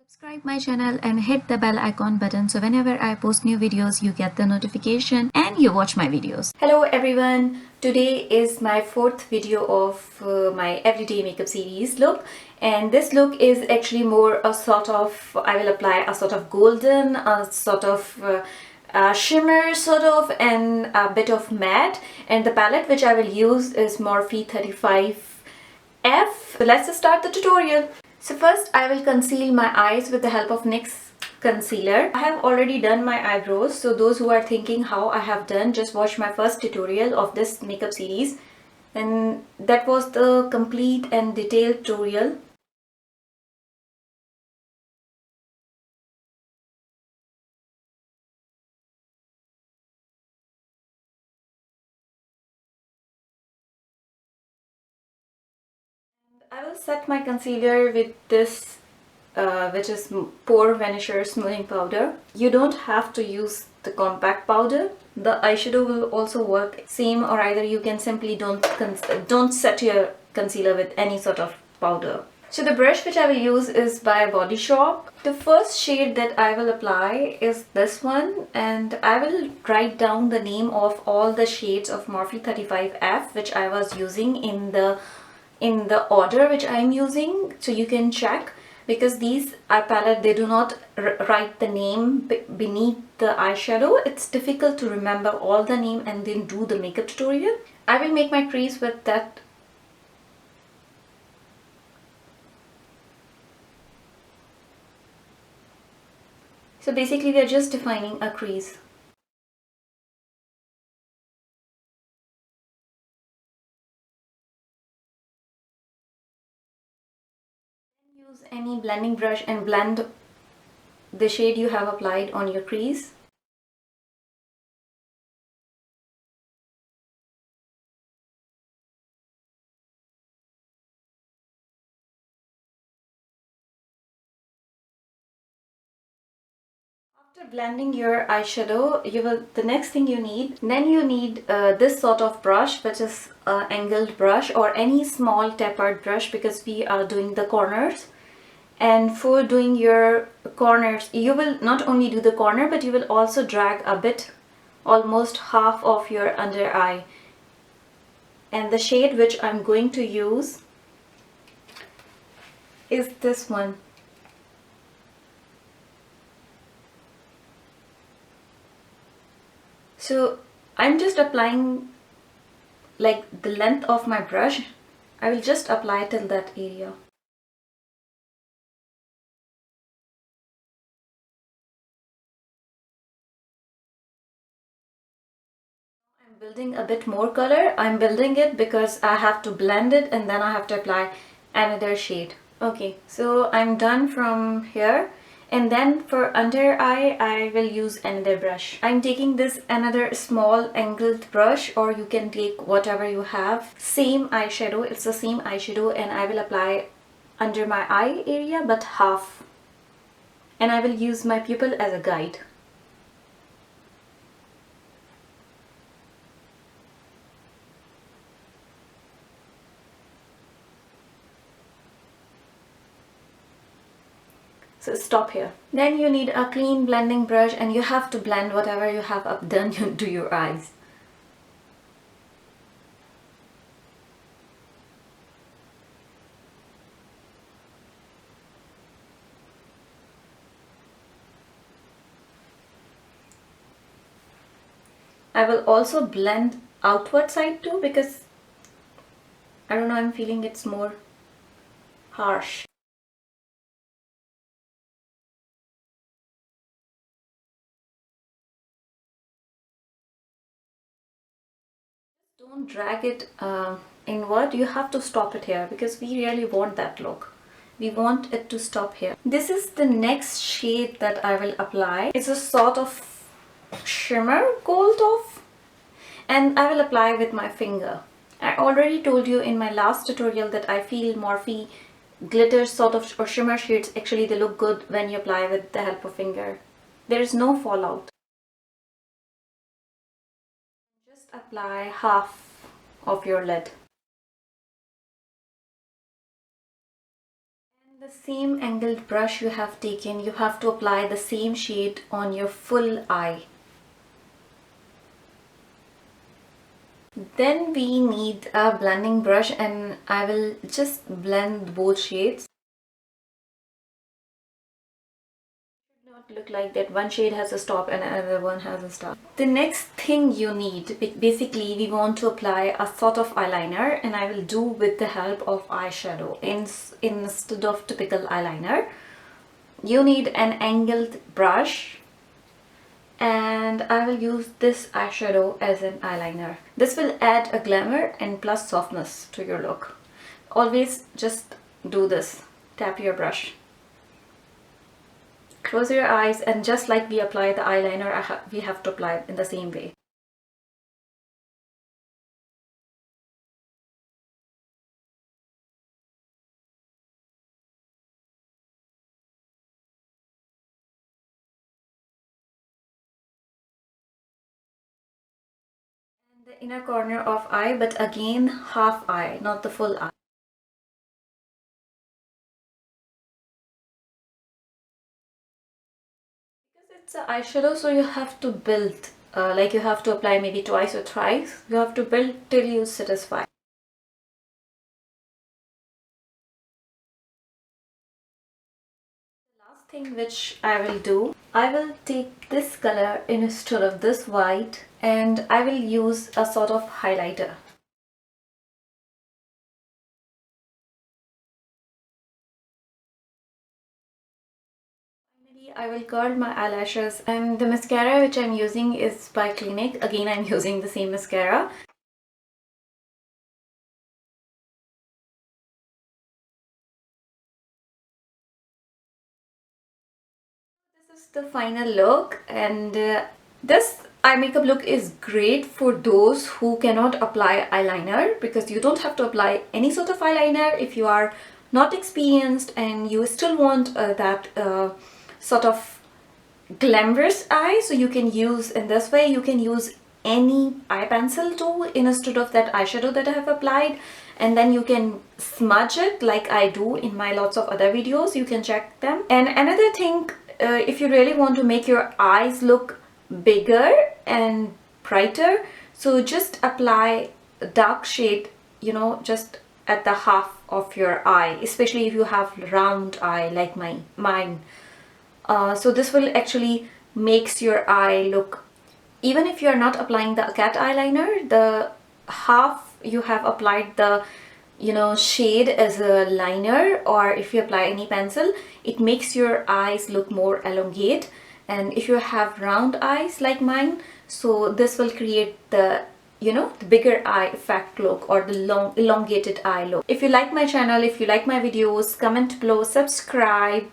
Subscribe my channel and hit the bell icon button so whenever I post new videos you get the notification and you watch my videos. Hello everyone, today is my fourth video of my everyday makeup series look, and this look is actually more a sort of, I will apply a sort of golden, a sort of shimmer sort of, and a bit of matte, and the palette which I will use is Morphe 35F. So let's start the tutorial. So first I will conceal my eyes with the help of NYX concealer. I have already done my eyebrows, so those who are thinking how I have done, just watch my first tutorial of this makeup series, and that was the complete and detailed tutorial. I will set my concealer with this which is pore vanisher smoothing powder. You don't have to use the compact powder. The eyeshadow will also work same, or either you can simply don't set your concealer with any sort of powder. So the brush which I will use is by Body Shop. The first shade that I will apply is this one, and I will write down the name of all the shades of Morphe 35F which I was using in the order which I am using, so you can check, because these eye palette, they do not write the name beneath the eyeshadow. It's difficult to remember all the name and then do the makeup tutorial. I will make my crease with that. So basically we are just defining a crease. Use any blending brush and blend the shade you have applied on your crease. After blending your eyeshadow, the next thing you need, this sort of brush, which is an angled brush or any small tapered brush, because we are doing the corners. And for doing your corners, you will not only do the corner, but you will also drag a bit, almost half of your under eye. And the shade which I'm going to use is this one. So I'm just applying like the length of my brush. I will just apply till that area. I'm building a bit more color. I'm building it because I have to blend it and then I have to apply another shade. Okay, so I'm done from here. And then for under eye, I will use another brush. I'm taking this another small angled brush, or you can take whatever you have. Same eyeshadow, it's the same eyeshadow, and I will apply under my eye area, but half. And I will use my pupil as a guide. So stop here. Then you need a clean blending brush, and you have to blend whatever you have done to your eyes. I will also blend outward side too, because I don't know, I'm feeling it's more harsh. Don't drag it inward. You have to stop it here, because we really want that look. We want it to stop here. This is the next shade that I will apply. It's a sort of shimmer gold off, and I will apply with my finger. I already told you in my last tutorial that I feel Morphe glitter sort of or shimmer shades, actually they look good when you apply with the help of finger. There is no fallout. Just apply half of your lid. And The same angled brush you have taken, you have to apply the same shade on your full eye. Then we need a blending brush, and I will just blend both shades. It should not look like that one shade has a stop and another one has a stop. The next thing you need, basically we want to apply a sort of eyeliner, and I will do with the help of eyeshadow instead of typical eyeliner. You need an angled brush, and I will use this eyeshadow as an eyeliner. This will add a glamour and plus softness to your look. Always just do this. Tap your brush. Close your eyes, and just like we apply the eyeliner, we have to apply it in the same way. The inner corner of eye, but again half eye, not the full eye. Because it's an eyeshadow, so you have to build, like you have to apply maybe twice or thrice. You have to build till you satisfy. The last thing which I will do, I will take this color instead of this white, and I will use a sort of highlighter. Finally, I will curl my eyelashes, and the mascara which I'm using is by Clinique. Again, I'm using the same mascara. This is the final look, and this eye makeup look is great for those who cannot apply eyeliner, because you don't have to apply any sort of eyeliner if you are not experienced and you still want that sort of glamorous eye. So you can use, in this way you can use any eye pencil too instead of that eyeshadow that I have applied, and then you can smudge it like I do in my lots of other videos. You can check them. And another thing, if you really want to make your eyes look bigger and brighter, so just apply a dark shade, you know, just at the half of your eye, especially if you have round eye like mine. So this will actually makes your eye look, even if you are not applying the cat eyeliner, the half you have applied the, you know, shade as a liner, or if you apply any pencil, it makes your eyes look more elongate. And if you have round eyes like mine, so this will create the, you know, the bigger eye effect look, or the long elongated eye look. If you like my channel, if you like my videos, comment below, subscribe.